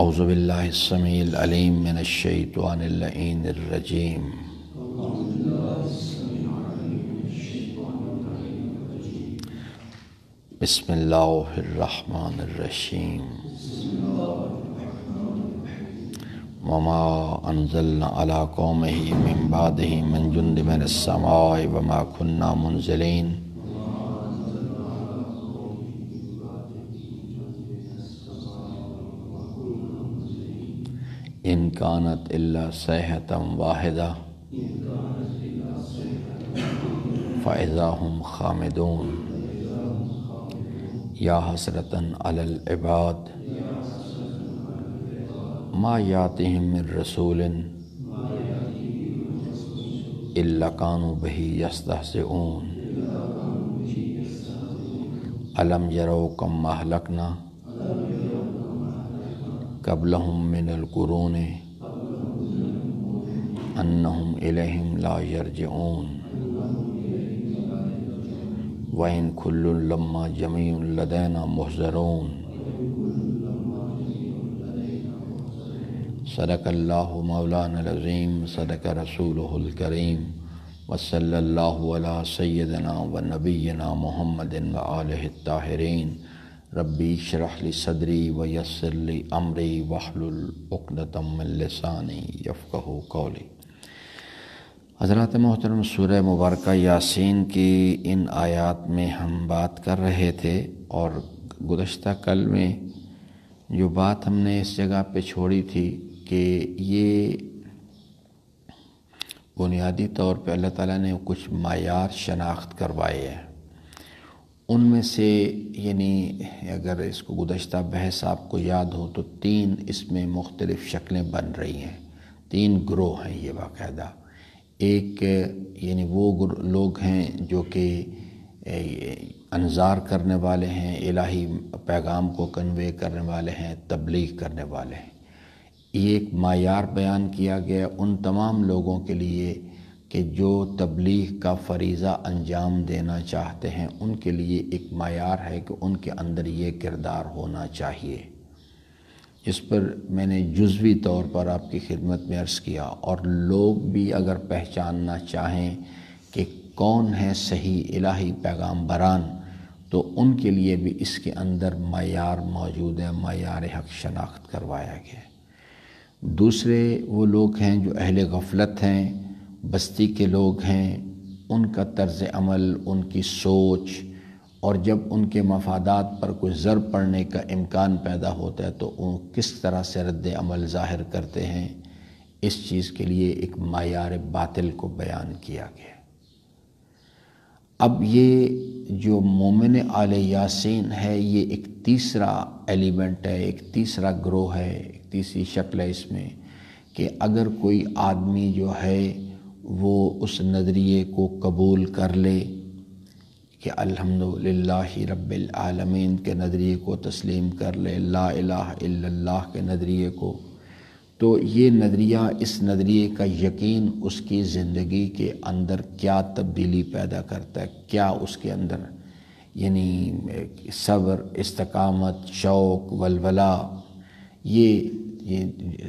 اعوذ باللہ السمیع العلیم من الشیطان اللعین الرجیم بسم اللہ الرحمن الرحیم وما انزلنا علی قومہ من بعدہ من جند من السماء وما كنا منزلین ان کانت الا صیحۃ واحدہ فاذا هم خامدون یا حسرۃ علی العباد ما یاتہم من رسول الا کانوا بہ یستہزئون الم یروا کم اہلکنا قبلہم من القرون انہم الیہم لا یرجعون وَإِن كُلٌّ لَمَّا جَمِيعٌ لَدَيْنَا مُحْضَرُونَ صدق اللہ مولانا العظیم صدق رسولہ الکریم وصلی اللہ علی سیدنا و نبینا محمد وآلہ الطاہرین ربی اشرح لی صدری ویسر لی امری واحلل عقدۃ من لسانی یفقہوا قولی۔ حضرات محترم، سورہ مبارکہ یاسین کی ان آیات میں ہم بات کر رہے تھے، اور گزشتہ کل میں جو بات ہم نے اس جگہ پہ چھوڑی تھی کہ یہ بنیادی طور پہ اللہ تعالیٰ نے کچھ معیار شناخت کروائے ہیں۔ ان میں سے یعنی اگر اس کو گزشتہ بحث آپ کو یاد ہو تو 3 اس میں مختلف شکلیں بن رہی ہیں، 3 گروہ ہیں یہ باقاعدہ۔ ایک یعنی وہ لوگ ہیں جو کہ انذار کرنے والے ہیں، الہی پیغام کو کنوے کرنے والے ہیں، تبلیغ کرنے والے ہیں۔ یہ ایک معیار بیان کیا گیا ان تمام لوگوں کے لیے کہ جو تبلیغ کا فریضہ انجام دینا چاہتے ہیں، ان کے لیے ایک معیار ہے کہ ان کے اندر یہ کردار ہونا چاہیے۔ اس پر میں نے جزوی طور پر آپ کی خدمت میں عرض کیا، اور لوگ بھی اگر پہچاننا چاہیں کہ کون ہے صحیح الہی پیغام بران، تو ان کے لیے بھی اس کے اندر معیار موجود ہے، معیار حق شناخت کروایا گیا ہے۔ دوسرے وہ لوگ ہیں جو اہل غفلت ہیں، بستی کے لوگ ہیں، ان کا طرز عمل، ان کی سوچ، اور جب ان کے مفادات پر کوئی ضرب پڑنے کا امکان پیدا ہوتا ہے تو وہ کس طرح سے رد عمل ظاہر کرتے ہیں، اس چیز کے لیے ایک معیار باطل کو بیان کیا گیا۔ اب یہ جو مومن آل یاسین ہے، یہ ایک تیسرا ایلیمنٹ ہے، ایک تیسرا گروہ ہے، ایک تیسری شکل ہے اس میں، کہ اگر کوئی آدمی جو ہے وہ اس نظریے کو قبول کر لے کہ الحمدللہ رب العالمین کے نظریے کو تسلیم کر لے، لا الہ الا اللہ کے نظریے کو، تو یہ نظریہ، اس نظریے کا یقین اس کی زندگی کے اندر کیا تبدیلی پیدا کرتا ہے، کیا اس کے اندر یعنی صبر، استقامت، شوق، ولولہ، یہ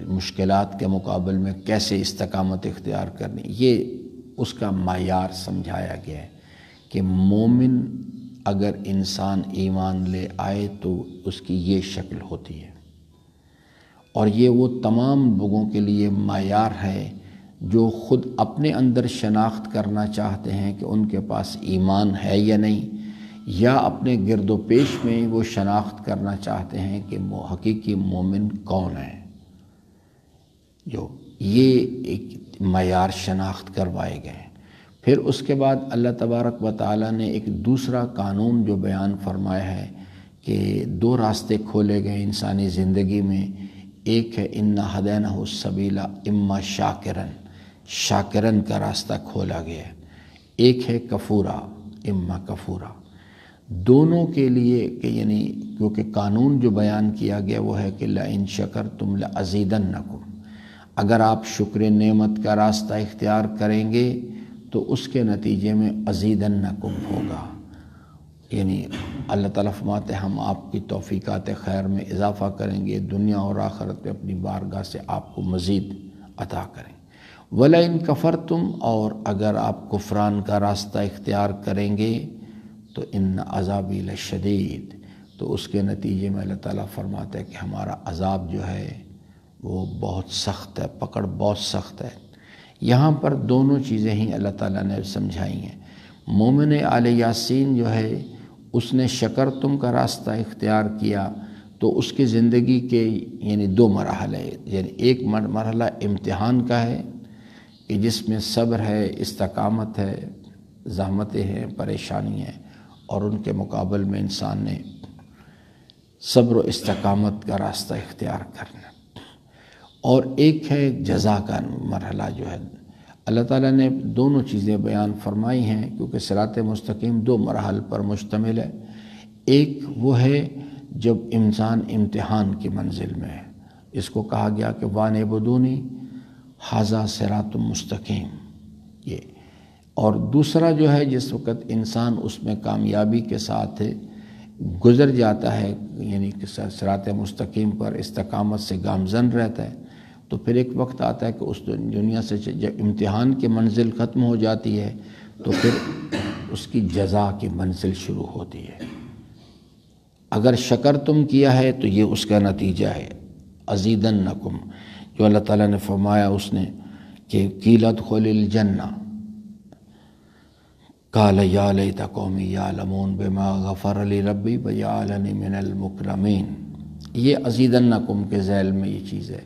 مشکلات کے مقابل میں کیسے استقامت اختیار کرنی، یہ اس کا معیار سمجھایا گیا ہے کہ مومن اگر انسان ایمان لے آئے تو اس کی یہ شکل ہوتی ہے۔ اور یہ وہ تمام لوگوں کے لیے معیار ہے جو خود اپنے اندر شناخت کرنا چاہتے ہیں کہ ان کے پاس ایمان ہے یا نہیں، یا اپنے گرد و پیش میں وہ شناخت کرنا چاہتے ہیں کہ حقیقی مومن کون ہے۔ جو یہ ایک معیار شناخت کروائے گئے ہیں۔ پھر اس کے بعد اللہ تبارک و تعالیٰ نے ایک دوسرا قانون جو بیان فرمایا ہے کہ 2 راستے کھولے گئے انسانی زندگی میں، ایک ہے انا ہدینہ السبیل اما شاکرن، شاکرن کا راستہ کھولا گیا ہے، ایک ہے کفورا اما کفورا۔ دونوں کے لیے کہ یعنی کیونکہ قانون جو بیان کیا گیا وہ ہے کہ لئن شکرتم لازیدنکم، اگر آپ شکر نعمت کا راستہ اختیار کریں گے تو اس کے نتیجے میں ازیدنکم ہوگا، یعنی اللہ تعالیٰ فرماتے ہیں ہم آپ کی توفیقات خیر میں اضافہ کریں گے، دنیا اور آخرت میں اپنی بارگاہ سے آپ کو مزید عطا کریں۔ وَلَئِن كَفَرْتُمْ، اور اگر آپ کفران کا راستہ اختیار کریں گے تو ان عذابی لشدید، تو اس کے نتیجے میں اللہ تعالیٰ فرماتا ہے کہ ہمارا عذاب جو ہے وہ بہت سخت ہے، پکڑ بہت سخت ہے۔ یہاں پر دونوں چیزیں ہی اللہ تعالیٰ نے سمجھائی ہیں۔ مومن آل یاسین جو ہے اس نے شکر تم کا راستہ اختیار کیا تو اس کی زندگی کے یعنی دو مرحلے، یعنی ایک مرحلہ امتحان کا ہے کہ جس میں صبر ہے، استقامت ہے، زحمتیں ہیں، پریشانی ہیں، اور ان کے مقابل میں انسان نے صبر و استقامت کا راستہ اختیار کرنا۔ اور ایک ہے جزا کا مرحلہ جو ہے۔ اللہ تعالیٰ نے دونوں چیزیں بیان فرمائی ہیں کیونکہ صراط مستقیم دو مراحل پر مشتمل ہے۔ ایک وہ ہے جب انسان امتحان کی منزل میں ہے، اس کو کہا گیا کہ وَانِعْبُدُونِی ھذا صراط مستقیم، یہ۔ اور دوسرا جو ہے جس وقت انسان اس میں کامیابی کے ساتھ گزر جاتا ہے، یعنی کہ صراط مستقیم پر استقامت سے گامزن رہتا ہے، تو پھر ایک وقت آتا ہے کہ اس دنیا سے جب امتحان کی منزل ختم ہو جاتی ہے تو پھر اس کی جزا کی منزل شروع ہوتی ہے۔ اگر شکر تم کیا ہے تو یہ اس کا نتیجہ ہے، ازیدنکم، جو اللہ تعالیٰ نے فرمایا اس نے کہ قیل ادخل الجنہ قال یا لیت قومی یعلمون بما غفر لی ربی وجعلنی من المکرمین، یہ ازیدنکم کے ذیل میں یہ چیز ہے۔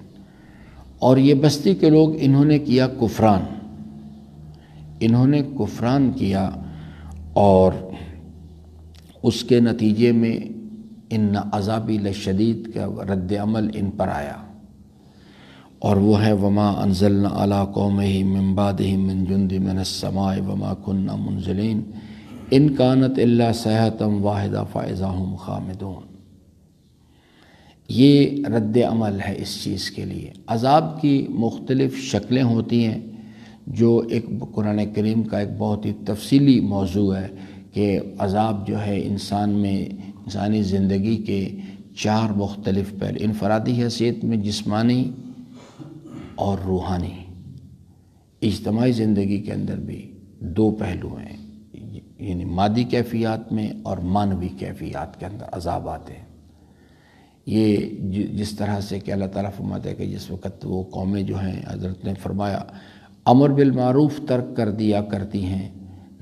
اور یہ بستی کے لوگ انہوں نے کیا کفران، انہوں نے کفران کیا، اور اس کے نتیجے میں ان عذابی لشدید کا رد عمل ان پر آیا، اور وہ ہے وما انزلنا علی قومہ من بعدہ من جند من السماء وما كنا منزلین ان کانت الا صیحۃ واحدہ فاذا هم خامدون۔ یہ رد عمل ہے اس چیز کے لیے۔ عذاب کی مختلف شکلیں ہوتی ہیں، جو ایک قرآن کریم کا ایک بہت ہی تفصیلی موضوع ہے کہ عذاب جو ہے انسان میں، انسانی زندگی کے چار مختلف پہلو، انفرادی حیثیت میں جسمانی اور روحانی، اجتماعی زندگی کے اندر بھی دو پہلو ہیں، یعنی مادی کیفیات میں اور معنوی کیفیات کے اندر عذاب آتے ہیں۔ یہ جس طرح سے کہ اللہ تعالیٰ فرماتا ہے کہ جس وقت وہ قومیں جو ہیں، حضرت نے فرمایا امر بالمعروف ترک کر دیا کرتی ہیں،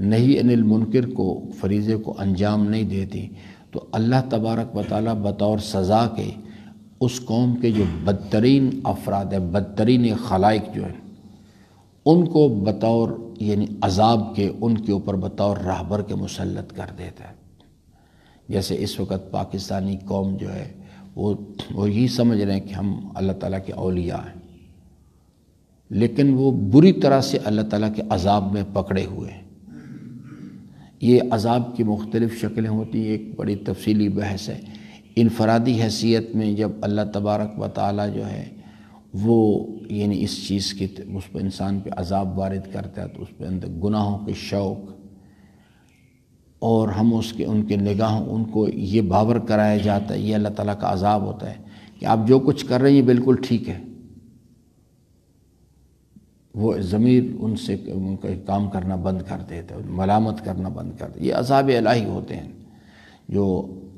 نہی عن المنکر کو، فریضے کو انجام نہیں دیتی، تو اللہ تبارک و تعالیٰ بطور سزا کے اس قوم کے جو بدترین افراد ہیں، بدترین خلائق جو ہیں، ان کو بطور یعنی عذاب کے ان کے اوپر بطور راہبر کے مسلط کر دیتا ہے۔ جیسے اس وقت پاکستانی قوم جو ہے وہ یہی سمجھ رہے ہیں کہ ہم اللہ تعالیٰ کے اولیاء ہیں، لیکن وہ بری طرح سے اللہ تعالیٰ کے عذاب میں پکڑے ہوئے ہیں۔ یہ عذاب کی مختلف شکلیں ہوتی ہیں، ایک بڑی تفصیلی بحث ہے۔ انفرادی حیثیت میں جب اللہ تبارک و تعالیٰ جو ہے وہ یعنی اس چیز کی اس پہ انسان پہ عذاب وارد کرتا ہے، تو اس پہ اندر گناہوں کے شوق، اور ہم ان کے نگاہوں ان کو یہ باور کرایا جاتا ہے، یہ اللہ تعالیٰ کا عذاب ہوتا ہے کہ آپ جو کچھ کر رہے ہیں یہ بالکل ٹھیک ہے۔ وہ ضمیر ان سے ان کا کام کرنا بند کر دیتا ہے، ملامت کرنا بند کر دیتا ہے۔ یہ عذاب الہی ہوتے ہیں جو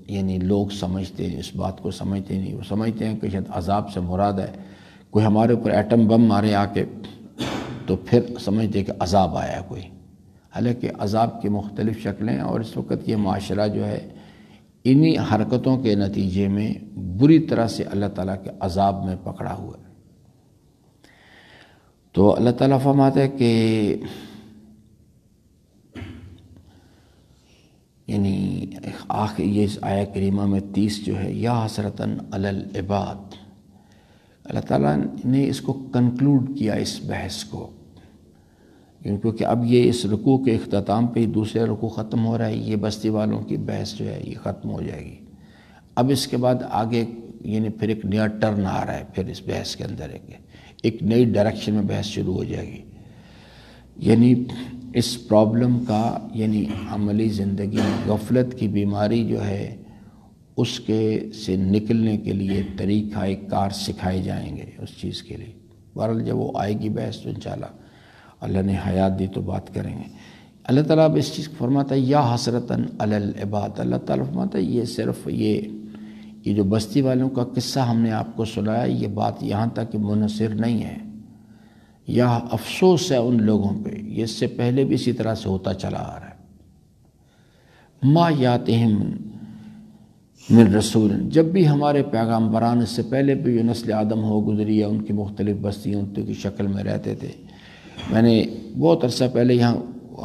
یعنی لوگ سمجھتے ہیں، اس بات کو سمجھتے نہیں۔ وہ سمجھتے ہیں کہ شاید عذاب سے مراد ہے کوئی ہمارے اوپر ایٹم بم مارے آ کے، تو پھر سمجھتے کہ عذاب آیا کوئی، حالانکہ عذاب کی مختلف شکلیں، اور اس وقت یہ معاشرہ جو ہے انہی حرکتوں کے نتیجے میں بری طرح سے اللہ تعالیٰ کے عذاب میں پکڑا ہوا ہے۔ تو اللہ تعالیٰ فرماتا ہے کہ یعنی آخر یہ آیہ کریمہ میں 30 جو ہے، یا حسرتاً علی العباد، اللہ تعالیٰ نے اس کو کنکلوڈ کیا اس بحث کو، کیونکہ اب یہ اس رکوع کے اختتام پہ ہی دوسرے رکوع ختم ہو رہا ہے، یہ بستی والوں کی بحث جو ہے یہ ختم ہو جائے گی۔ اب اس کے بعد آگے یعنی پھر ایک نیا ٹرن آ رہا ہے، پھر اس بحث کے اندر ایک نئی ڈائریکشن میں بحث شروع ہو جائے گی۔ یعنی اس پرابلم کا یعنی عملی زندگی غفلت کی بیماری جو ہے اس کے سے نکلنے کے لیے طریقہ کار سکھائے جائیں گے اس چیز کے لیے۔ بہرحال جب وہ آئے گی بحث تو انشاءاللہ اللہ نے حیات دی تو بات کریں گے۔ اللہ تعالیٰ اب اس چیز کو فرماتا ہے یا حسرتاً علی العباد، اللہ تعالیٰ فرماتا ہے یہ صرف یہ جو بستی والوں کا قصہ ہم نے آپ کو سنایا یہ بات یہاں تک منحصر نہیں ہے، یا افسوس ہے ان لوگوں پہ، یہ اس سے پہلے بھی اسی طرح سے ہوتا چلا آ رہا ہے۔ ما یاتہم من رسول، جب بھی ہمارے پیغامبران اس سے پہلے بھی جو نسل آدم ہو گزری ہے ان کی مختلف بستیوں کی شکل میں رہتے تھے۔ میں نے بہت عرصہ پہلے یہاں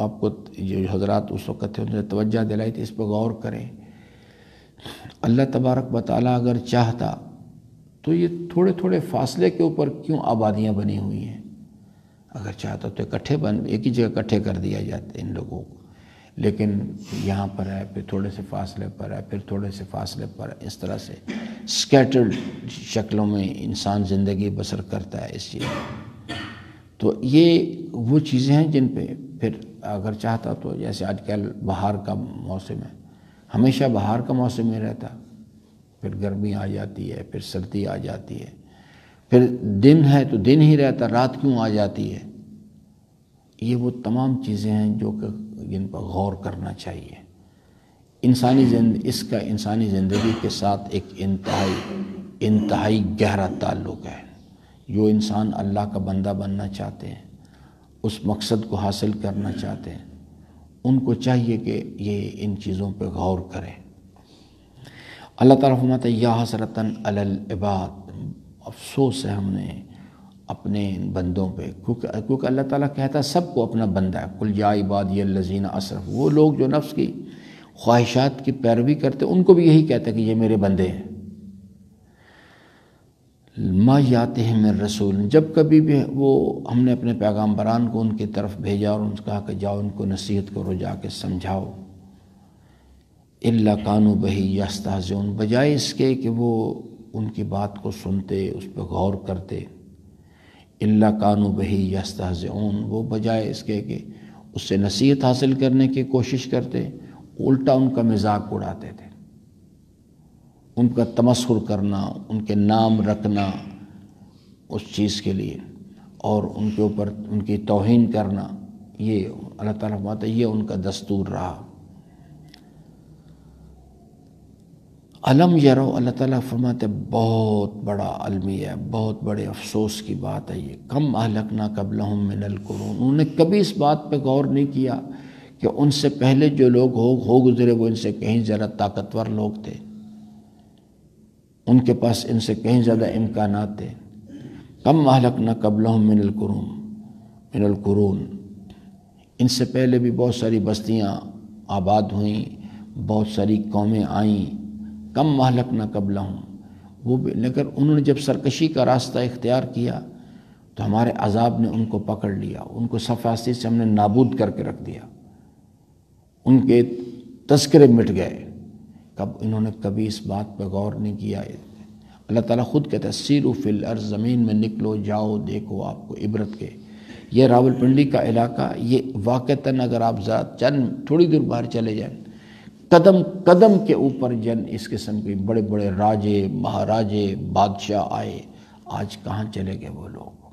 آپ کو جو حضرات اس وقت تھے انہیں توجہ دلائی تھی، اس پہ غور کریں۔ اللہ تبارک و تعالیٰ اگر چاہتا تو یہ تھوڑے تھوڑے فاصلے کے اوپر کیوں آبادیاں بنی ہوئی ہیں؟ اگر چاہتا تو ایک ہی جگہ اکٹھے کر دیا جاتے ان لوگوں کو، لیکن یہاں پر ہے، پھر تھوڑے سے فاصلے پر ہے، پھر تھوڑے سے فاصلے پر ہے، اس طرح سے سکیٹرڈ شکلوں میں انسان زندگی بسر کرتا ہے اس چیز میں۔ تو یہ وہ چیزیں ہیں جن پہ پھر اگر چاہتا تو جیسے آج کل بہار کا موسم ہے، ہمیشہ بہار کا موسم ہی رہتا، پھر گرمی آ جاتی ہے، پھر سردی آ جاتی ہے، پھر دن ہے تو دن ہی رہتا، رات کیوں آ جاتی ہے؟ یہ وہ تمام چیزیں ہیں جو کہ جن پر غور کرنا چاہیے۔ اس کا انسانی زندگی کے ساتھ ایک انتہائی گہرا تعلق ہے۔ جو انسان اللہ کا بندہ بننا چاہتے ہیں، اس مقصد کو حاصل کرنا چاہتے ہیں، ان کو چاہیے کہ یہ ان چیزوں پہ غور کریں۔ اللہ تعالیٰ فرماتا ہے یا حسرتاً علی العباد، افسوس ہے ہم نے اپنے بندوں پہ، کیونکہ اللہ تعالیٰ کہتا ہے سب کو اپنا بندہ ہے۔ قل یا عبادی الذین اسرفوا، وہ لوگ جو نفس کی خواہشات کی پیروی کرتے ان کو بھی یہی کہتا ہے کہ یہ میرے بندے ہیں۔ ما یاتہم من رسول، جب کبھی بھی وہ ہم نے اپنے پیغامبران کو ان کی طرف بھیجا اور ان سے کہا کہ جاؤ ان کو نصیحت کرو، جا کے سمجھاؤ، الا کانوا بہ یستہزئون، بجائے اس کے کہ وہ ان کی بات کو سنتے، اس پہ غور کرتے، الا کانوا بہ یستہزئون، وہ بجائے اس کے کہ اس سے نصیحت حاصل کرنے کی کوشش کرتے، الٹا ان کا مذاق اڑاتے تھے، ان کا تمسخر کرنا، ان کے نام رکھنا اس چیز کے لیے اور ان کے اوپر ان کی توہین کرنا، یہ اللہ تعالیٰ فرماتا ہے یہ ان کا دستور رہا۔ علم یرو، اللہ تعالیٰ فرماتے بہت بڑا المیہ ہے، بہت بڑے افسوس کی بات ہے یہ، کم اہلکنا قبلہم من القرون، انہوں نے کبھی اس بات پہ غور نہیں کیا کہ ان سے پہلے جو لوگ ہو گزرے وہ ان سے کہیں زیادہ طاقتور لوگ تھے، ان کے پاس ان سے کہیں زیادہ امکانات تھے۔ کم اہلکنا قبلہم من القرون، ان سے پہلے بھی بہت ساری بستیاں آباد ہوئیں، بہت ساری قومیں آئیں، کم اہلکنا قبلہم، وہ بھی، لیکن انہوں نے جب سرکشی کا راستہ اختیار کیا تو ہمارے عذاب نے ان کو پکڑ لیا، ان کو صفاسی سے ہم نے نابود کر کے رکھ دیا، ان کے تذکرے مٹ گئے۔ کب انہوں نے کبھی اس بات پہ غور نہیں کیا۔ اللہ تعالیٰ خود کہتا ہے سیروا فی الارض، زمین میں نکلو، جاؤ، دیکھو، آپ کو عبرت کے۔ یہ راولپنڈی کا علاقہ، یہ واقعتاً اگر آپ چند تھوڑی دور باہر چلے جائیں، قدم قدم کے اوپر اس قسم کے بڑے بڑے راجے، مہاراجے، بادشاہ آئے، آج کہاں چلے گئے وہ لوگ؟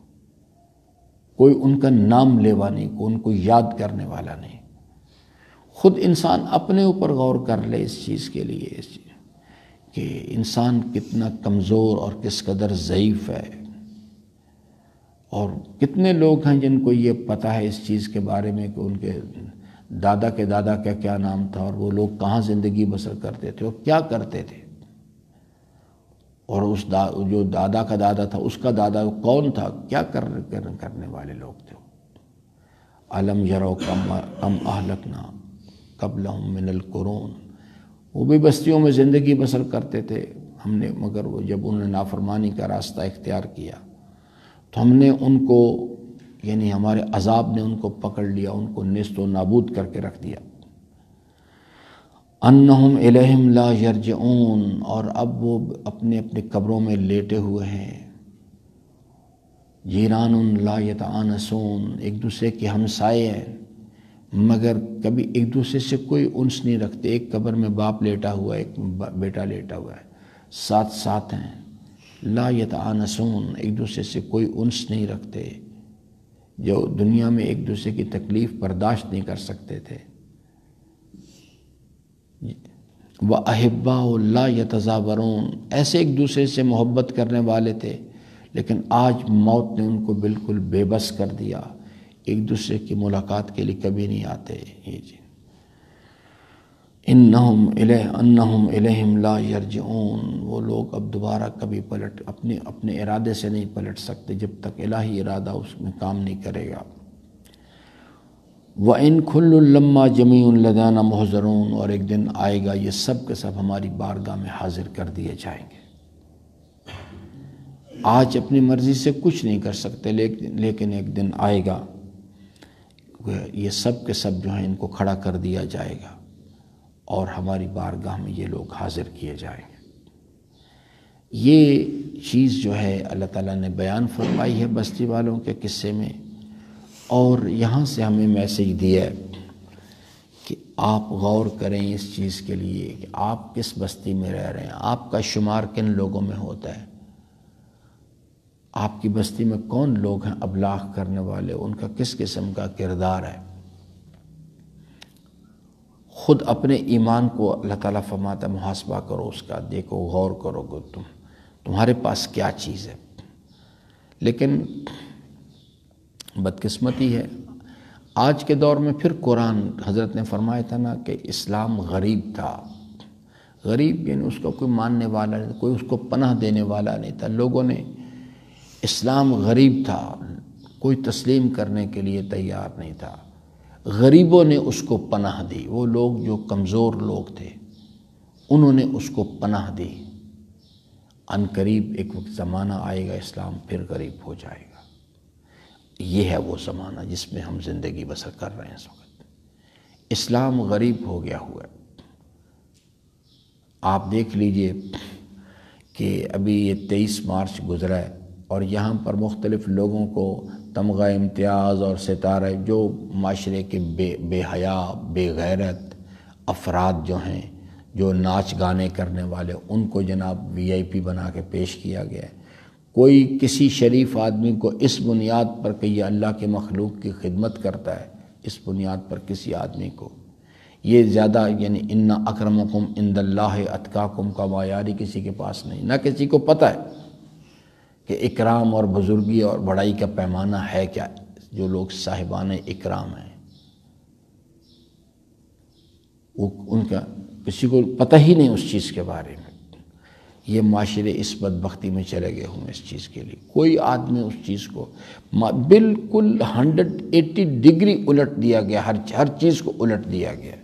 کوئی ان کا نام لیوا نہیں، کوئی ان کو یاد کرنے والا نہیں۔ خود انسان اپنے اوپر غور کر لے اس چیز کے لیے، کہ انسان کتنا کمزور اور کس قدر ضعیف ہے، اور کتنے لوگ ہیں جن کو یہ پتہ ہے اس چیز کے بارے میں کہ ان کے دادا کے دادا کا کیا نام تھا، اور وہ لوگ کہاں زندگی بسر کرتے تھے اور کیا کرتے تھے، اور اس جو دادا کا دادا تھا اس کا دادا کون تھا، کیا کرنے والے لوگ تھے۔ علم یرو کم اہلکنا قبلہم من القرون، وہ بھی بستیوں میں زندگی بسر کرتے تھے ہم نے، مگر وہ جب انہوں نے نافرمانی کا راستہ اختیار کیا تو ہم نے ان کو، یعنی ہمارے عذاب نے ان کو پکڑ لیا، ان کو نیست و نابود کر کے رکھ دیا۔ انہم الیہم لا یرجعون، اور اب وہ اپنے اپنے قبروں میں لیٹے ہوئے ہیں۔ جیران لا یتآنسون، ایک دوسرے کے ہمسائے ہیں، مگر کبھی ایک دوسرے سے کوئی انس نہیں رکھتے. ایک قبر میں باپ لیٹا ہوا ہے, ایک بیٹا لیٹا ہوا ہے, ساتھ ساتھ ہیں. لا یتآنسون, ایک دوسرے سے کوئی انس نہیں رکھتے. جو دنیا میں ایک دوسرے کی تکلیف برداشت نہیں کر سکتے تھے. وَأَحِبَّاءُ لَا يَتَزَاوَرُونَ, ایسے ایک دوسرے سے محبت کرنے والے تھے, لیکن آج موت نے ان کو بالکل بے بس کر دیا. ایک دوسرے کی ملاقات کے لیے کبھی نہیں آتے. یہ جی انہم الیہم لا یرجعون, وہ لوگ اب دوبارہ کبھی اپنے ارادے سے نہیں پلٹ سکتے جب تک الہی ارادہ اس میں کام نہیں کرے گا. وَإِن كُلٌّ لَمَّا جَمِيعٌ لَدَيْنَا مُحْضَرُونَ, اور ایک دن آئے گا یہ سب کے سب ہماری بارگاہ میں حاضر کر دیے جائیں گے. آج اپنی مرضی سے کچھ نہیں کر سکتے, لیکن ایک دن آئے گا یہ سب کے سب جو ہیں ان کو کھڑا کر دیا جائے گا اور ہماری بارگاہ میں یہ لوگ حاضر کیے جائیں گے. یہ چیز جو ہے اللہ تعالیٰ نے بیان فرمائی ہے بستی والوں کے قصے میں, اور یہاں سے ہمیں میسیج دیا ہے کہ آپ غور کریں اس چیز کے لیے کہ آپ کس بستی میں رہ رہے ہیں, آپ کا شمار کن لوگوں میں ہوتا ہے, آپ کی بستی میں کون لوگ ہیں ابلاغ کرنے والے, ان کا کس قسم کا کردار ہے. خود اپنے ایمان کو اللہ تعالیٰ فرماتا ہے محاسبہ کرو اس کا, دیکھو غور کرو کہ تمہارے پاس کیا چیز ہے. لیکن بدقسمتی ہے آج کے دور میں پھر قرآن حضرت نے فرمایا تھا نا کہ اسلام غریب تھا. غریب یعنی اس کو کوئی ماننے والا نہیں, کوئی اس کو پناہ دینے والا نہیں تھا. لوگوں نے اسلام غریب تھا, کوئی تسلیم کرنے کے لیے تیار نہیں تھا. غریبوں نے اس کو پناہ دی, وہ لوگ جو کمزور لوگ تھے انہوں نے اس کو پناہ دی. ان قریب ایک وقت زمانہ آئے گا اسلام پھر غریب ہو جائے گا. یہ ہے وہ زمانہ جس میں ہم زندگی بسر کر رہے ہیں اس وقت. اسلام غریب ہو گیا ہوا ہے. آپ دیکھ لیجئے کہ ابھی یہ 23 مارچ گزرا ہے اور یہاں پر مختلف لوگوں کو تمغہ امتیاز اور ستارہ, جو معاشرے کے بے حیا بے غیرت افراد جو ہیں, جو ناچ گانے کرنے والے, ان کو جناب VIP بنا کے پیش کیا گیا ہے. کوئی کسی شریف آدمی کو اس بنیاد پر کہ یہ اللہ کے مخلوق کی خدمت کرتا ہے, اس بنیاد پر کسی آدمی کو یہ زیادہ یعنی ان اکرمکم عند اللہ اتقاکم کا معیاری کسی کے پاس نہیں. نہ کسی کو پتہ ہے کہ اکرام اور بزرگی اور بڑائی کا پیمانہ ہے کیا. جو لوگ صاحبان اکرام ہیں وہ ان کا کسی کو پتہ ہی نہیں اس چیز کے بارے میں. یہ معاشرے اس بدبختی میں چلے گئے ہوں اس چیز کے لیے. کوئی آدمی اس چیز کو بالکل 180 ڈگری الٹ دیا گیا, ہر چیز کو الٹ دیا گیا,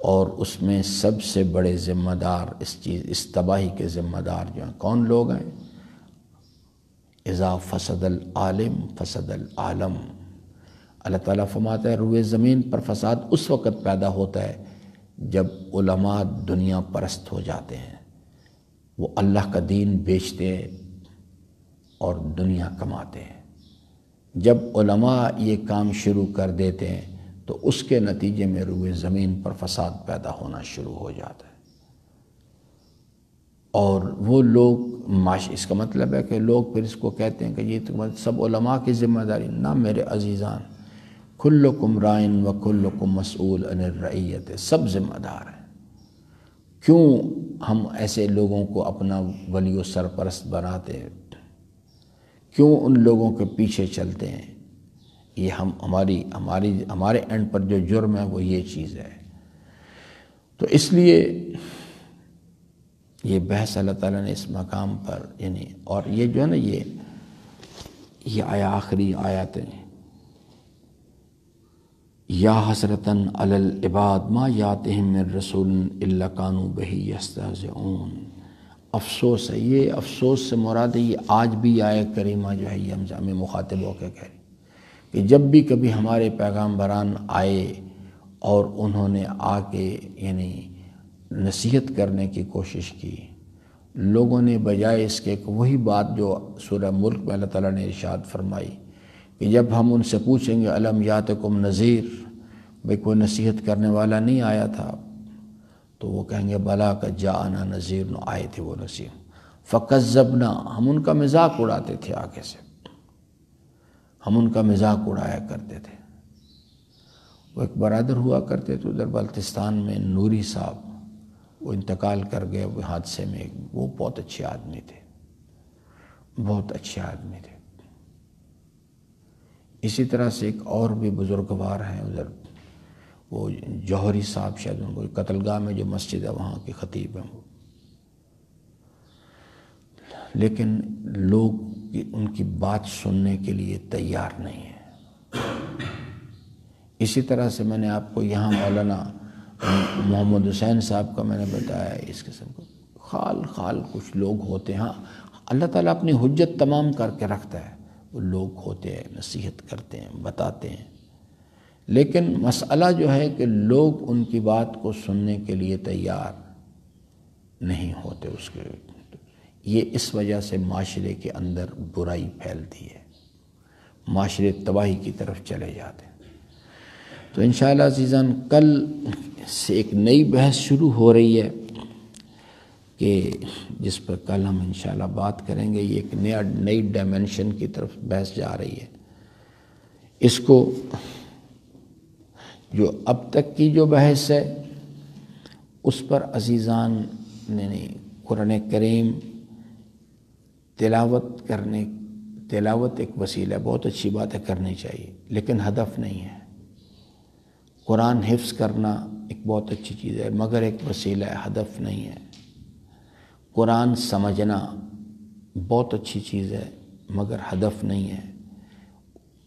اور اس میں سب سے بڑے ذمہ دار اس تباہی کے ذمہ دار جو ہیں کون لوگ ہیں؟ اذا فسد العالم فسد العالم. اللہ تعالیٰ فرماتا ہے روئے زمین پر فساد اس وقت پیدا ہوتا ہے جب علماء دنیا پرست ہو جاتے ہیں, وہ اللہ کا دین بیچتے اور دنیا کماتے ہیں. جب علماء یہ کام شروع کر دیتے ہیں تو اس کے نتیجے میں روئے زمین پر فساد پیدا ہونا شروع ہو جاتا ہے. اور وہ لوگ اس کا مطلب ہے کہ لوگ پھر اس کو کہتے ہیں کہ یہ تو سب علماء کی ذمہ داری. نہ میرے عزیزان, کلکم رائن و کلکم مسئول عن الرعیت, سب ذمہ دار ہیں. کیوں ہم ایسے لوگوں کو اپنا ولی و سرپرست بناتے ہیں, کیوں ان لوگوں کے پیچھے چلتے ہیں؟ یہ ہمارے اینڈ پر جو جرم ہے وہ یہ چیز ہے. تو اس لیے یہ بحث اللہ تعالیٰ نے اس مقام پر یعنی, اور یہ جو ہے نا یہ آخری آیات ہیں, یا حسرتاً علی العباد ما یاتہم من رسول الا کانوا بہ یستہزئون. افسوس ہے, یہ افسوس سے مراد ہے یہ آج بھی آیت کریمہ جو ہے یہ ہمیں مخاطب ہو کے کہہ رہی کہ جب بھی کبھی ہمارے پیغامبران آئے اور انہوں نے آ کے یعنی نصیحت کرنے کی کوشش کی, لوگوں نے بجائے اس کے وہی بات جو سورہ ملک میں اللہ تعالیٰ نے ارشاد فرمائی کہ جب ہم ان سے پوچھیں گے الم یاتکم نذیر, بھئی کوئی نصیحت کرنے والا نہیں آیا تھا، تو وہ کہیں گے بلا کا جاءنا نذیر، آئے تھے وہ نذیر، فکذبنا، ہم ان کا مذاق اڑاتے تھے، آگے سے ہم ان کا مذاق اڑایا کرتے تھے۔ وہ ایک برادر ہوا کرتے تھے ادھر بلتستان میں، نوری صاحب، وہ انتقال کر گئے وہ حادثے میں۔ وہ بہت اچھے آدمی تھے، بہت اچھے آدمی تھے۔ اسی طرح سے ایک اور بھی بزرگوار ہیں ادھر، وہ جوہری صاحب، شاید ان کو قتل گاہ میں جو مسجد ہے وہاں کے خطیب ہیں وہ، لیکن لوگ ان کی بات سننے کے لیے تیار نہیں ہیں۔ اسی طرح سے میں نے آپ کو یہاں مولانا محمد حسین صاحب کا میں نے بتایا، اس قسم کو خال خال کچھ لوگ ہوتے ہیں۔ ہاں، اللہ تعالیٰ اپنی حجت تمام کر کے رکھتا ہے، وہ لوگ ہوتے ہیں، نصیحت کرتے ہیں، بتاتے ہیں، لیکن مسئلہ جو ہے کہ لوگ ان کی بات کو سننے کے لیے تیار نہیں ہوتے۔ اس کے یہ اس وجہ سے معاشرے کے اندر برائی پھیلتی ہے، معاشرے تباہی کی طرف چلے جاتے ہیں۔ تو انشاءاللہ عزیزان، کل سے ایک نئی بحث شروع ہو رہی ہے کہ جس پر کل ہم انشاءاللہ بات کریں گے۔ یہ ایک نئی ڈائمنشن کی طرف بحث جا رہی ہے۔ اس کو جو اب تک کی جو بحث ہے اس پر عزیزان نے قرآن کریم تلاوت ایک وسیلہ ہے، بہت اچھی بات ہے، کرنی چاہیے، لیکن ہدف نہیں ہے۔ قرآن حفظ کرنا ایک بہت اچھی چیز ہے مگر ایک وسیلہ ہے، ہدف نہیں ہے۔ قرآن سمجھنا بہت اچھی چیز ہے مگر ہدف نہیں ہے۔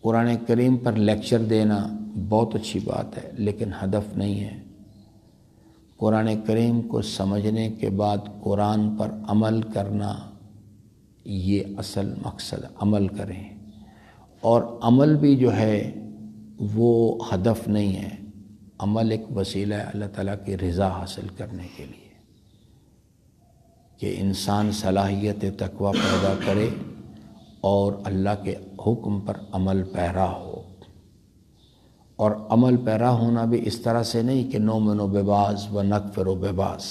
قرآن کریم پر لیکچر دینا بہت اچھی بات ہے لیکن ہدف نہیں ہے۔ قرآن کریم کو سمجھنے کے بعد قرآن پر عمل کرنا، یہ اصل مقصد، عمل کریں، اور عمل بھی جو ہے وہ ہدف نہیں ہے۔ عمل ایک وسیلہ ہے اللہ تعالیٰ کی رضا حاصل کرنے کے لیے، کہ انسان صلاحیت تقویٰ پیدا کرے اور اللہ کے حکم پر عمل پیرا ہو۔ اور عمل پیرا ہونا بھی اس طرح سے نہیں کہ نؤمن ببعض و نکفر ببعض،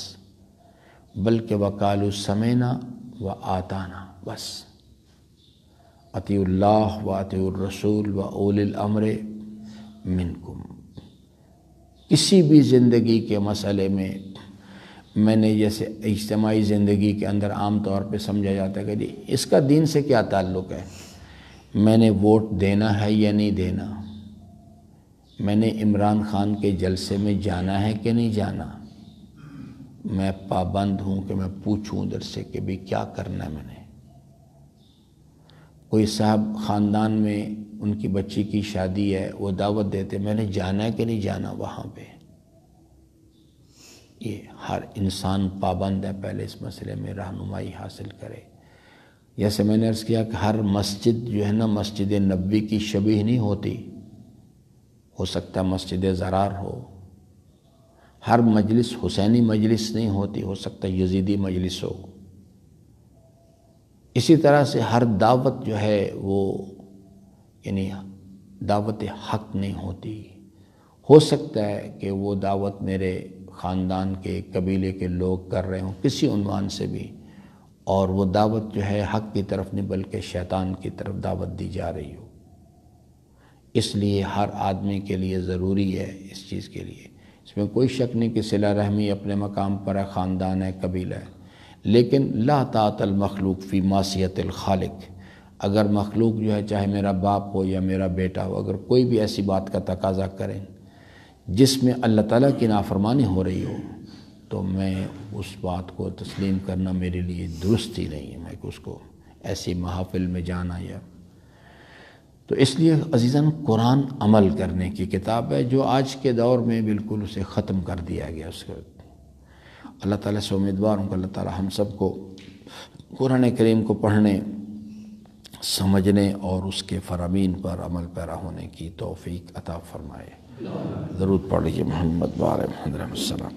بلکہ وقالوا سمعنا و آطعنا، بس اطیعوا اللہ و اطیعوا الرسول و اولی الامر منکم۔ کسی بھی زندگی کے مسئلے میں میں نے جیسے اجتماعی زندگی کے اندر عام طور پہ سمجھا جاتا ہے کہ جی اس کا دین سے کیا تعلق ہے، میں نے ووٹ دینا ہے یا نہیں دینا، میں نے عمران خان کے جلسے میں جانا ہے کہ نہیں جانا، میں پابند ہوں کہ میں پوچھوں ادھر سے کہ بھی کیا کرنا ہے میں نے۔ کوئی صاحب خاندان میں ان کی بچی کی شادی ہے، وہ دعوت دیتے، میں نے جانا ہے کہ نہیں جانا وہاں پہ۔ یہ ہر انسان پابند ہے، پہلے اس مسئلے میں رہنمائی حاصل کرے۔ جیسے میں نے عرض کیا کہ ہر مسجد جو ہے نا مسجد نبوی کی شبیہ نہیں ہوتی، ہو سکتا ہے مسجد زرار ہو۔ ہر مجلس حسینی مجلس نہیں ہوتی، ہو سکتا ہے یزیدی مجلس ہو۔ اسی طرح سے ہر دعوت جو ہے وہ یعنی دعوت حق نہیں ہوتی، ہو سکتا ہے کہ وہ دعوت میرے خاندان کے قبیلے کے لوگ کر رہے ہوں کسی عنوان سے بھی، اور وہ دعوت جو ہے حق کی طرف نہیں بلکہ شیطان کی طرف دعوت دی جا رہی ہو۔ اس لیے ہر آدمی کے لیے ضروری ہے اس چیز کے لیے، اس میں کوئی شک نہیں کہ صلہ رحمی اپنے مقام پر ہے، خاندان ہے، قبیلہ ہے، لیکن لا طاعت المخلوق فی معصیت الخالق۔ اگر مخلوق جو ہے چاہے میرا باپ ہو یا میرا بیٹا ہو، اگر کوئی بھی ایسی بات کا تقاضا کریں جس میں اللہ تعالیٰ کی نافرمانی ہو رہی ہو، تو میں اس بات کو تسلیم کرنا میرے لیے درست ہی نہیں ہے، میں اس کو ایسی محافل میں جانا یا۔ تو اس لیے عزیزاً قرآن عمل کرنے کی کتاب ہے جو آج کے دور میں بالکل اسے ختم کر دیا گیا۔ اس کو اللہ تعالیٰ سے امیدوار ہوں کہ اللہ تعالیٰ ہم سب کو قرآن کریم کو پڑھنے، سمجھنے اور اس کے فرامین پر عمل پیرا ہونے کی توفیق عطا فرمائے۔ ضرور پڑھ لیجیے محمد وعلی محمد السلام۔